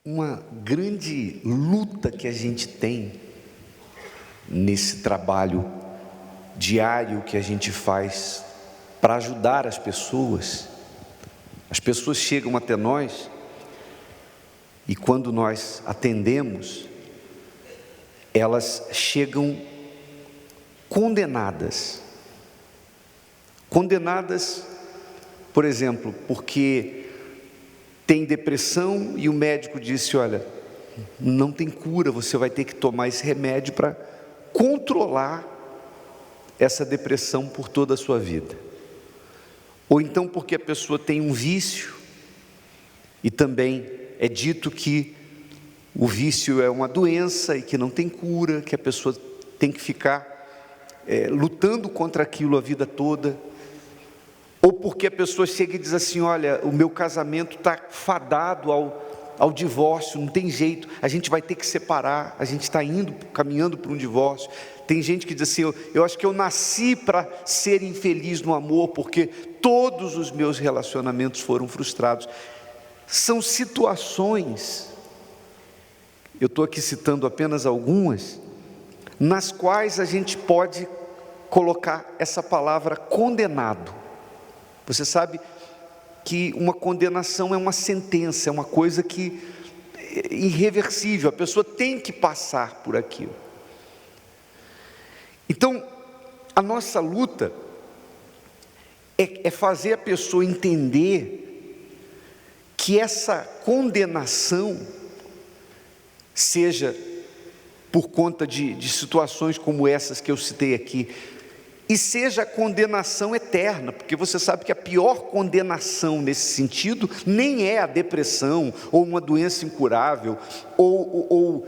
Uma grande luta que a gente tem nesse trabalho diário que a gente faz para ajudar as pessoas chegam até nós e quando nós atendemos, elas chegam condenadas, por exemplo, porque tem depressão e o médico disse: olha, não tem cura, você vai ter que tomar esse remédio para controlar essa depressão por toda a sua vida. Ou então porque a pessoa tem um vício, e também é dito que o vício é uma doença e que não tem cura, que a pessoa tem que ficar lutando contra aquilo a vida toda. Ou porque a pessoa chega e diz assim: olha, o meu casamento está fadado ao divórcio, não tem jeito, a gente vai ter que separar, a gente está caminhando para um divórcio. Tem gente que diz assim: eu acho que eu nasci para ser infeliz no amor, porque todos os meus relacionamentos foram frustrados. São situações, eu estou aqui citando apenas algumas, nas quais a gente pode colocar essa palavra condenado. Você sabe que uma condenação é uma sentença, é uma coisa que é irreversível, a pessoa tem que passar por aquilo. Então, a nossa luta é fazer a pessoa entender que essa condenação, seja por conta de situações como essas que eu citei aqui, e seja a condenação eterna, porque você sabe que a pior condenação nesse sentido nem é a depressão, ou uma doença incurável, ou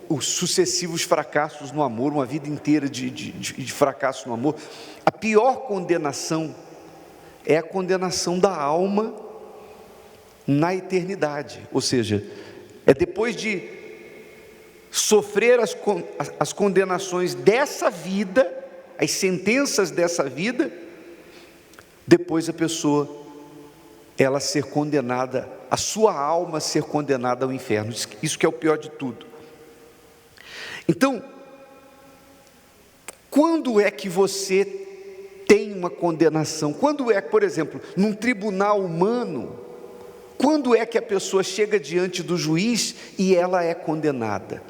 os sucessivos fracassos no amor, uma vida inteira de fracasso no amor. A pior condenação é a condenação da alma na eternidade, ou seja, é depois de sofrer as condenações dessa vida, as sentenças dessa vida, depois a pessoa, ela ser condenada, a sua alma ser condenada ao inferno. Isso que é o pior de tudo. Então, quando é que você tem uma condenação? Quando é, por exemplo, num tribunal humano, quando é que a pessoa chega diante do juiz e ela é condenada?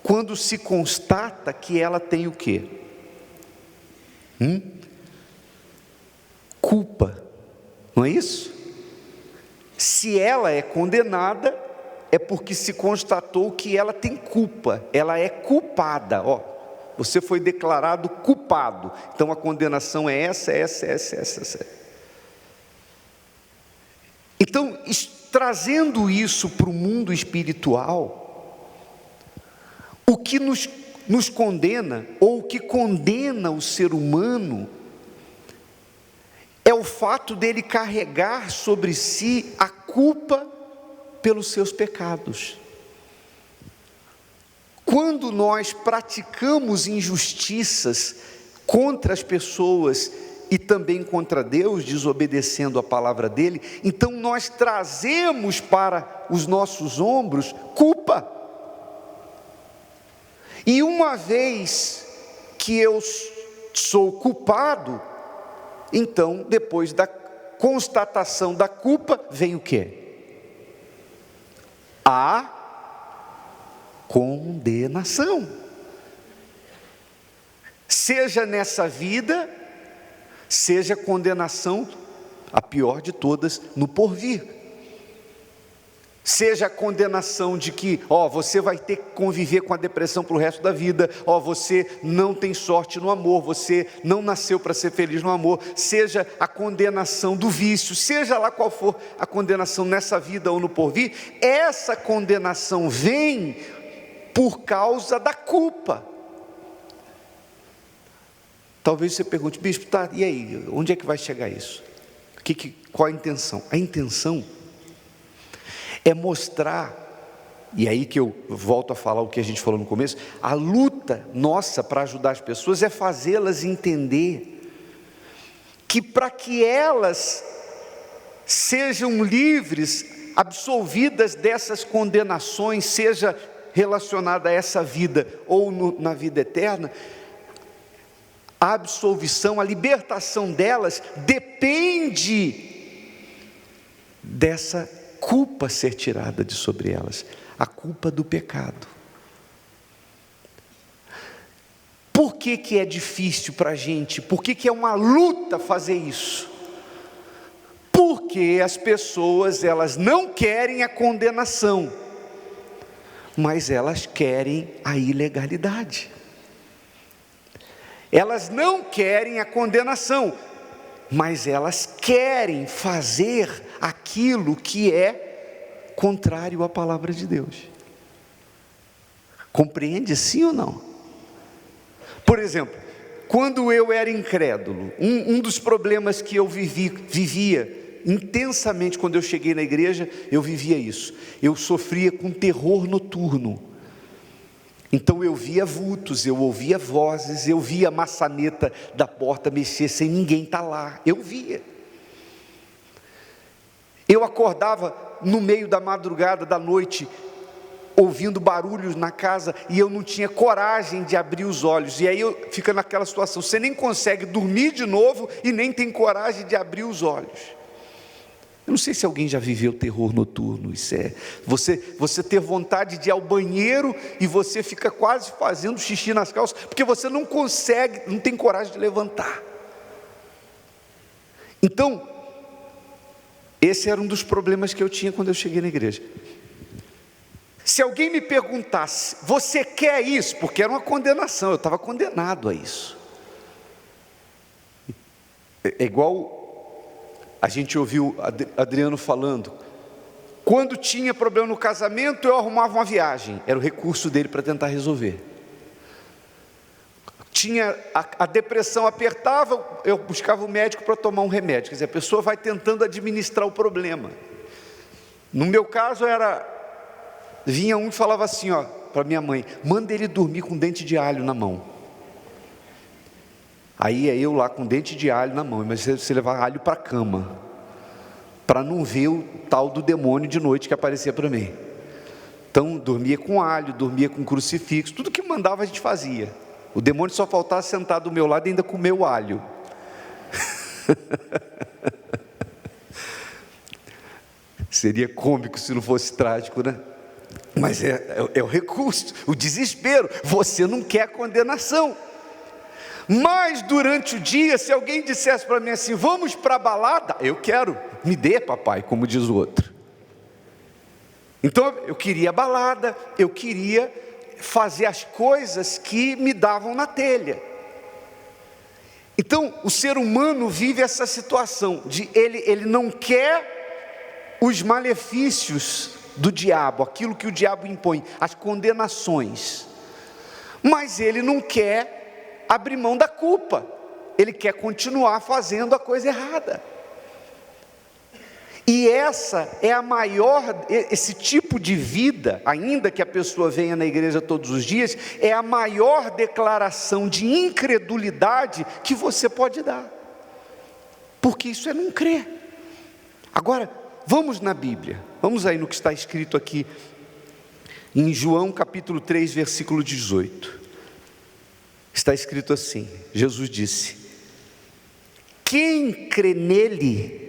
Quando se constata que ela tem o quê? Culpa, não é isso? Se ela é condenada, é porque se constatou que ela tem culpa, ela é culpada. Você foi declarado culpado, então a condenação é essa. Então, trazendo isso para o mundo espiritual, o que nos condena, ou o que condena o ser humano, é o fato dele carregar sobre si a culpa pelos seus pecados. Quando nós praticamos injustiças contra as pessoas e também contra Deus, desobedecendo a palavra dele, então nós trazemos para os nossos ombros culpa. E uma vez que eu sou culpado, então depois da constatação da culpa, vem o quê? A condenação. Seja nessa vida, seja condenação, a pior de todas, no porvir. Seja a condenação de que, você vai ter que conviver com a depressão para o resto da vida, você não tem sorte no amor, você não nasceu para ser feliz no amor, seja a condenação do vício, seja lá qual for a condenação nessa vida ou no porvir, essa condenação vem por causa da culpa. Talvez você pergunte: bispo, e aí, onde é que vai chegar isso? Qual a intenção? A intenção é mostrar, e aí que eu volto a falar o que a gente falou no começo, a luta nossa para ajudar as pessoas é fazê-las entender que para que elas sejam livres absolvidas dessas condenações, seja relacionada a essa vida ou na vida eterna, a absolvição, a libertação delas depende dessa culpa ser tirada de sobre elas, a culpa do pecado. Por que é difícil para a gente? Por que é uma luta fazer isso? Porque as pessoas, elas não querem a condenação, mas elas querem a ilegalidade. Elas não querem a condenação, mas elas querem fazer aquilo que é contrário à palavra de Deus. Compreende sim ou não? Por exemplo, quando eu era incrédulo, um dos problemas que eu vivia intensamente quando eu cheguei na igreja, eu vivia isso. Eu sofria com terror noturno. Então eu via vultos, eu ouvia vozes, eu via a maçaneta da porta mexer sem ninguém estar lá. Eu via. Eu acordava no meio da madrugada, da noite, ouvindo barulhos na casa, e eu não tinha coragem de abrir os olhos. E aí fica naquela situação, você nem consegue dormir de novo e nem tem coragem de abrir os olhos. Eu não sei se alguém já viveu terror noturno. Isso é você ter vontade de ir ao banheiro e você fica quase fazendo xixi nas calças, porque você não consegue, não tem coragem de levantar. Então, esse era um dos problemas que eu tinha quando eu cheguei na igreja. Se alguém me perguntasse, você quer isso? Porque era uma condenação, eu estava condenado a isso. É igual a gente ouviu Adriano falando, quando tinha problema no casamento, eu arrumava uma viagem, era o recurso dele para tentar resolver. Tinha a depressão apertava, eu buscava o médico para tomar um remédio. Quer dizer, a pessoa vai tentando administrar o problema. No meu caso vinha um e falava assim, para minha mãe, manda ele dormir com dente de alho na mão. Aí ia eu lá com dente de alho na mão, mas você levar alho para a cama, para não ver o tal do demônio de noite que aparecia para mim. Então dormia com alho, dormia com crucifixo, tudo que mandava a gente fazia. O demônio só faltava sentar do meu lado e ainda comer o alho. Seria cômico se não fosse trágico, né? Mas é o recurso, o desespero. Você não quer a condenação. Mas durante o dia, se alguém dissesse para mim assim, vamos para a balada, eu quero, me dê papai, como diz o outro. Então eu queria a balada, eu queria fazer as coisas que me davam na telha. Então o ser humano vive essa situação de ele não quer os malefícios do diabo, aquilo que o diabo impõe, as condenações, mas ele não quer abrir mão da culpa, ele quer continuar fazendo a coisa errada. E essa é a maior, esse tipo de vida, ainda que a pessoa venha na igreja todos os dias, é a maior declaração de incredulidade que você pode dar, porque isso é não crer. Agora, vamos na Bíblia, vamos aí no que está escrito aqui, em João capítulo 3, versículo 18, está escrito assim, Jesus disse, quem crê nele,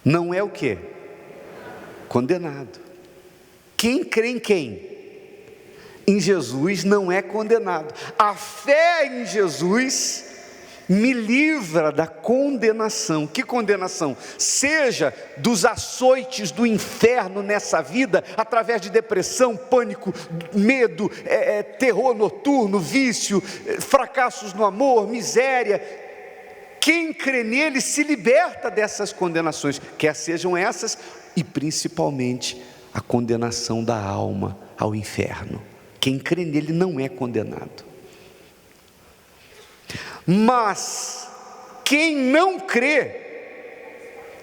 não é o quê? Condenado. Quem crê em quem? Em Jesus não é condenado. A fé em Jesus me livra da condenação. Que condenação? Seja dos açoites do inferno nessa vida, através de depressão, pânico, medo, terror noturno, vício, fracassos no amor, miséria. Quem crê nele se liberta dessas condenações, quer sejam essas, e principalmente a condenação da alma ao inferno. Quem crê nele não é condenado. Mas quem não crê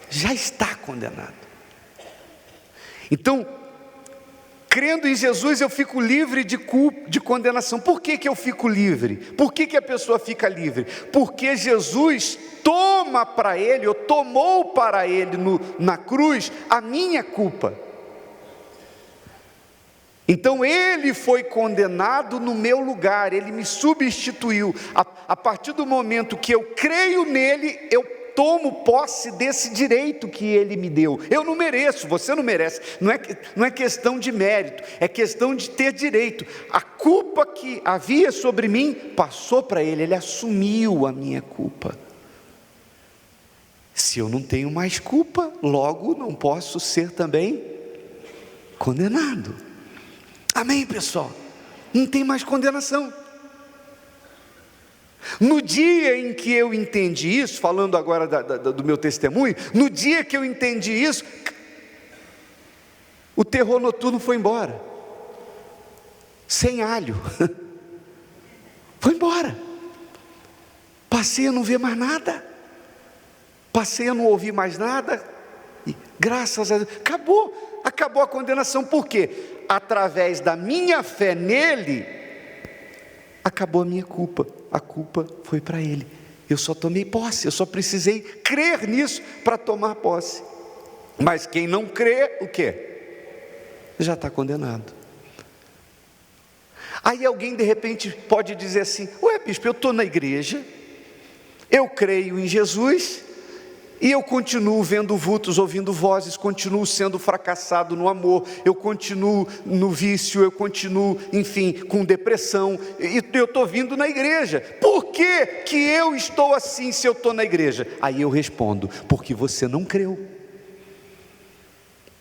já está condenado. Então, crendo em Jesus, eu fico livre de culpa, de condenação. Por que eu fico livre? Por que a pessoa fica livre? Porque Jesus toma toma para ele, ou tomou para ele na cruz, a minha culpa. Então ele foi condenado no meu lugar, ele me substituiu. A partir do momento que eu creio nele, eu tomo posse desse direito que ele me deu. Eu não mereço, você não merece, não é questão de mérito, é questão de ter direito. A culpa que havia sobre mim passou para ele, ele assumiu a minha culpa. Se eu não tenho mais culpa, logo não posso ser também condenado. Amém, pessoal? Não tem mais condenação. No dia em que eu entendi isso, falando agora do meu testemunho, no dia que eu entendi isso, o terror noturno foi embora, sem alho, foi embora. Passei a não ver mais nada, passei a não ouvir mais nada, e graças a Deus, acabou a condenação. Por quê? Através da minha fé nele, acabou a minha culpa. A culpa foi para ele. Eu só tomei posse, eu só precisei crer nisso para tomar posse. Mas quem não crê, o quê? Já está condenado. Aí alguém de repente pode dizer assim: ué, bispo, eu estou na igreja, eu creio em Jesus, e eu continuo vendo vultos, ouvindo vozes, continuo sendo fracassado no amor, eu continuo no vício, eu continuo, enfim, com depressão, e eu estou vindo na igreja. Por que que eu estou assim se eu estou na igreja? Aí eu respondo: porque você não creu,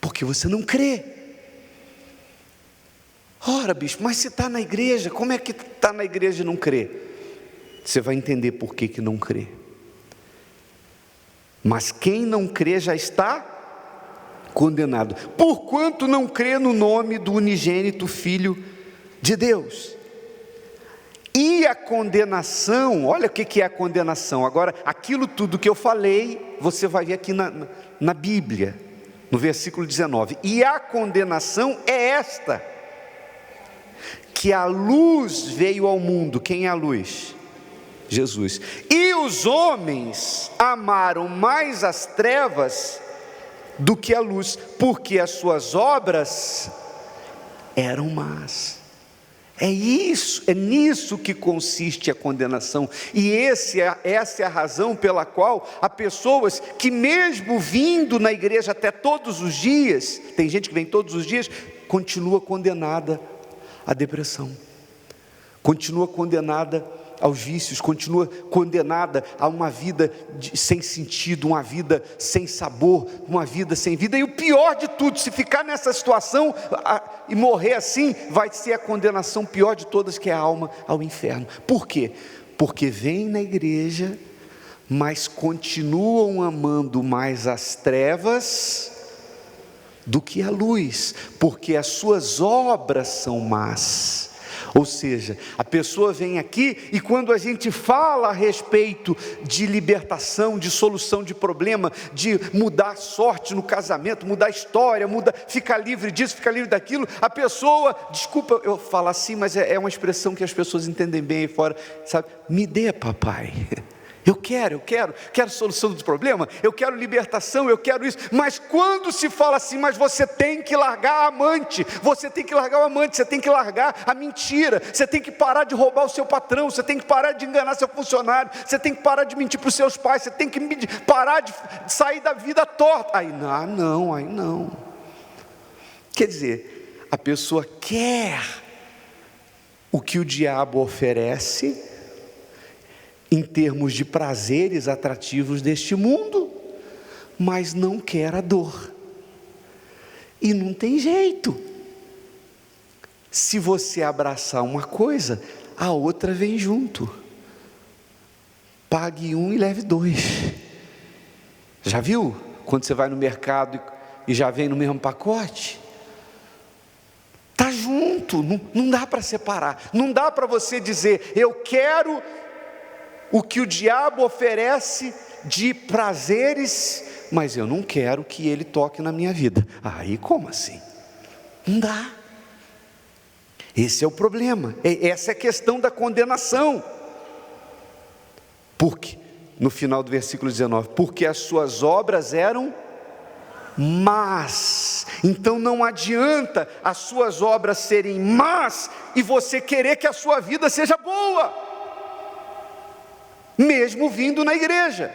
porque você não crê. Ora, bispo, mas se está na igreja, como é que está na igreja e não crê? Você vai entender por que não crê. Mas quem não crê já está condenado, porquanto não crê no nome do unigênito Filho de Deus. E a condenação, olha o que é a condenação. Agora, aquilo tudo que eu falei, você vai ver aqui na Bíblia, no versículo 19. E a condenação é esta: que a luz veio ao mundo. Quem é a luz? Jesus. E os homens amaram mais as trevas do que a luz, porque as suas obras eram más. É nisso que consiste a condenação. E essa é a razão pela qual há pessoas que, mesmo vindo na igreja até todos os dias, tem gente que vem todos os dias, continua condenada à depressão, continua condenada aos vícios, continua condenada a uma vida sem sentido, uma vida sem sabor, uma vida sem vida. E o pior de tudo, se ficar nessa situação e morrer assim, vai ser a condenação pior de todas, que é a alma ao inferno. Por quê? Porque vêm na igreja, mas continuam amando mais as trevas do que a luz, porque as suas obras são más. Ou seja, a pessoa vem aqui e quando a gente fala a respeito de libertação, de solução de problema, de mudar a sorte no casamento, mudar a história, ficar livre disso, ficar livre daquilo, a pessoa, desculpa eu falar assim, mas é uma expressão que as pessoas entendem bem aí fora, sabe? Me dê, papai. Eu quero solução do problema, eu quero libertação, eu quero isso. Mas quando se fala assim, mas você tem que largar a amante, você tem que largar o amante, você tem que largar a mentira, você tem que parar de roubar o seu patrão, você tem que parar de enganar seu funcionário, você tem que parar de mentir para os seus pais, você tem que parar de sair da vida torta. Aí não. Quer dizer, a pessoa quer o que o diabo oferece em termos de prazeres atrativos deste mundo, mas não quer a dor. E não tem jeito. Se você abraçar uma coisa, a outra vem junto. Pague um e leve dois. Já viu? Quando você vai no mercado e já vem no mesmo pacote? Está junto, não dá para separar. Não dá para você dizer, eu quero o que o diabo oferece de prazeres, mas eu não quero que ele toque na minha vida. Aí como assim? Não dá. Esse é o problema, essa é a questão da condenação. Por quê? no final do versículo 19, porque as suas obras eram más. Então não adianta as suas obras serem más e você querer que a sua vida seja boa, mesmo vindo na igreja.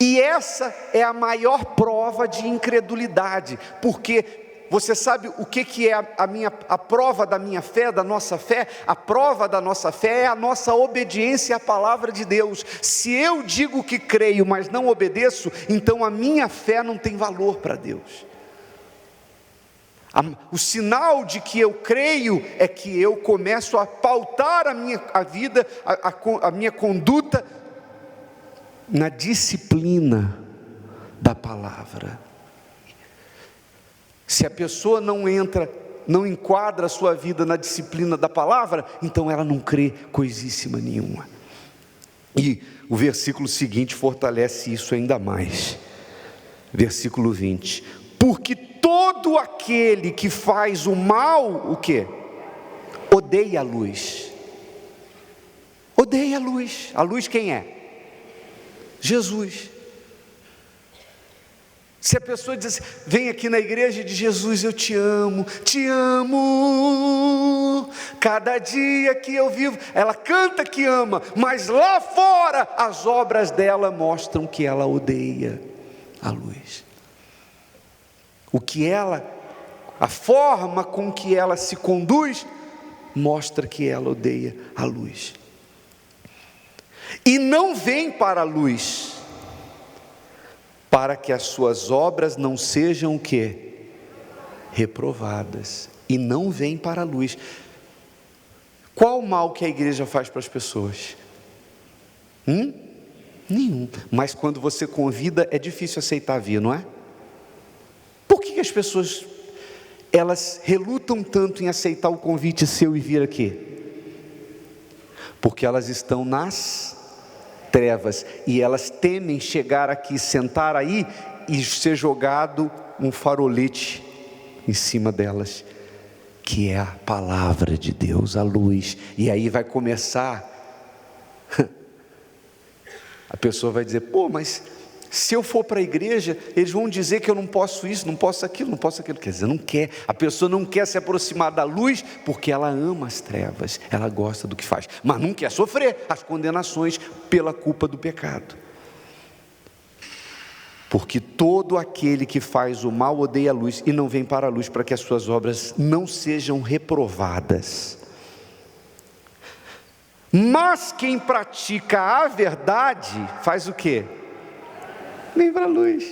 E essa é a maior prova de incredulidade, porque você sabe o que é a prova da minha fé, da nossa fé? A prova da nossa fé é a nossa obediência à palavra de Deus. Se eu digo que creio, mas não obedeço, então a minha fé não tem valor para Deus. O sinal de que eu creio é que eu começo a pautar a vida, a minha conduta na disciplina da palavra. Se a pessoa não enquadra a sua vida na disciplina da palavra, então ela não crê coisíssima nenhuma. E o versículo seguinte fortalece isso ainda mais. Versículo 20: porque todo aquele que faz o mal, o quê? Odeia a luz. Odeia a luz. A luz quem é? Jesus. Se a pessoa diz assim, vem aqui na igreja e diz, Jesus, eu te amo, cada dia que eu vivo, ela canta que ama, mas lá fora, as obras dela mostram que ela odeia a luz. A forma com que ela se conduz, mostra que ela odeia a luz. E não vem para a luz, para que as suas obras não sejam o quê? Reprovadas. E não vem para a luz. Qual o mal que a igreja faz para as pessoas? Nenhum. Mas quando você convida, é difícil aceitar vir, não é? Por que as pessoas, elas relutam tanto em aceitar o convite seu e vir aqui? Porque elas estão nas trevas, e elas temem chegar aqui, sentar aí e ser jogado um farolete em cima delas, que é a palavra de Deus, a luz. E aí vai começar, a pessoa vai dizer, mas se eu for para a igreja, eles vão dizer que eu não posso isso, não posso aquilo, quer dizer, não quer, a pessoa não quer se aproximar da luz, porque ela ama as trevas, ela gosta do que faz, mas não quer sofrer as condenações pela culpa do pecado. Porque todo aquele que faz o mal odeia a luz, e não vem para a luz, para que as suas obras não sejam reprovadas. Mas quem pratica a verdade, faz o quê? Vem para a luz.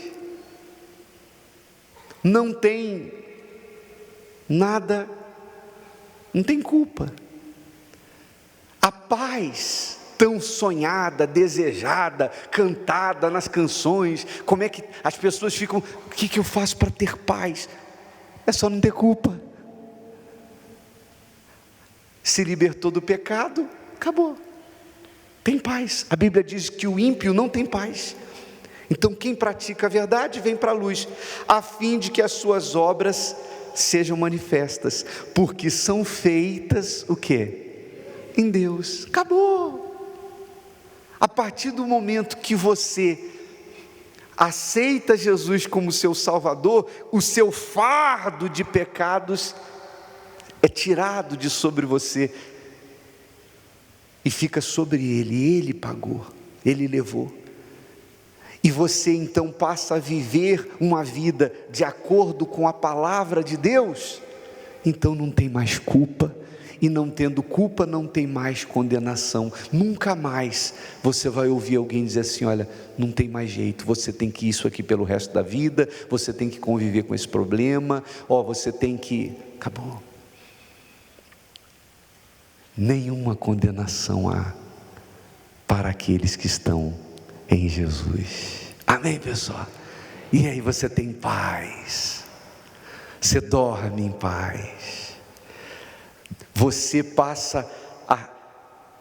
Não tem nada, não tem culpa. A paz tão sonhada, desejada, cantada nas canções, como é que as pessoas ficam, o que eu faço para ter paz? É só não ter culpa. Se libertou do pecado, acabou. Tem paz. A Bíblia diz que o ímpio não tem paz. Então quem pratica a verdade vem para a luz, a fim de que as suas obras sejam manifestas, porque são feitas o quê? Em Deus. Acabou. A partir do momento que você aceita Jesus como seu Salvador, o seu fardo de pecados é tirado de sobre você e fica sobre Ele. Ele pagou, Ele levou. E você então passa a viver uma vida de acordo com a palavra de Deus, então não tem mais culpa, e não tendo culpa não tem mais condenação. Nunca mais você vai ouvir alguém dizer assim, olha, não tem mais jeito, você tem que ir isso aqui pelo resto da vida, você tem que conviver com esse problema, você tem que... Acabou. Nenhuma condenação há para aqueles que estão em Jesus. Amém, pessoal? E aí você tem paz, você dorme em paz, você passa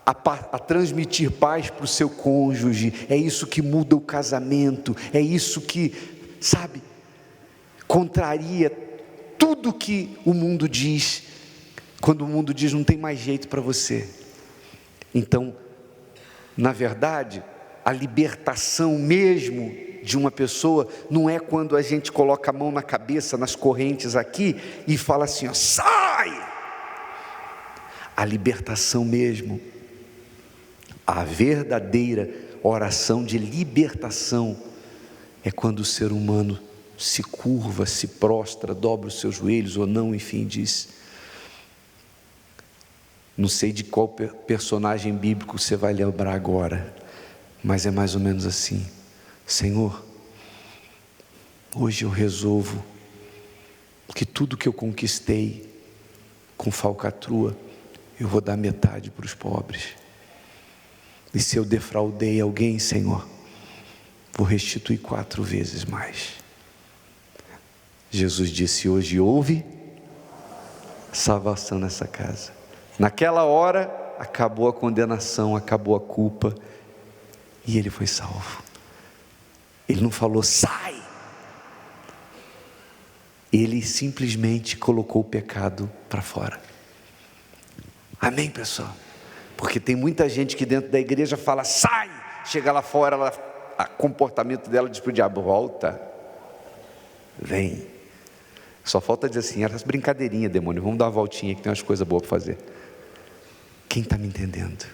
a transmitir paz para o seu cônjuge. É isso que muda o casamento, é isso que, contraria tudo que o mundo diz, quando o mundo diz não tem mais jeito para você. Então Na verdade, a libertação mesmo de uma pessoa não é quando a gente coloca a mão na cabeça, nas correntes aqui e fala assim, ó, sai! A libertação mesmo, a verdadeira oração de libertação é quando o ser humano se curva, se prostra, dobra os seus joelhos ou não, enfim, diz. Não sei de qual personagem bíblico você vai lembrar agora, mas é mais ou menos assim: Senhor, hoje eu resolvo que tudo que eu conquistei com falcatrua, eu vou dar metade para os pobres. E se eu defraudei alguém, Senhor, vou restituir 4 vezes mais. Jesus disse: hoje houve salvação nessa casa. Naquela hora, acabou a condenação, acabou a culpa, e ele foi salvo. Ele não falou, sai! Ele simplesmente colocou o pecado para fora. Amém, pessoal? Porque tem muita gente que dentro da igreja fala, sai! Chega lá fora, o comportamento dela diz para o diabo, volta, vem. Só falta dizer assim, era brincadeirinha, demônio, vamos dar uma voltinha que tem umas coisas boas para fazer. Quem está me entendendo?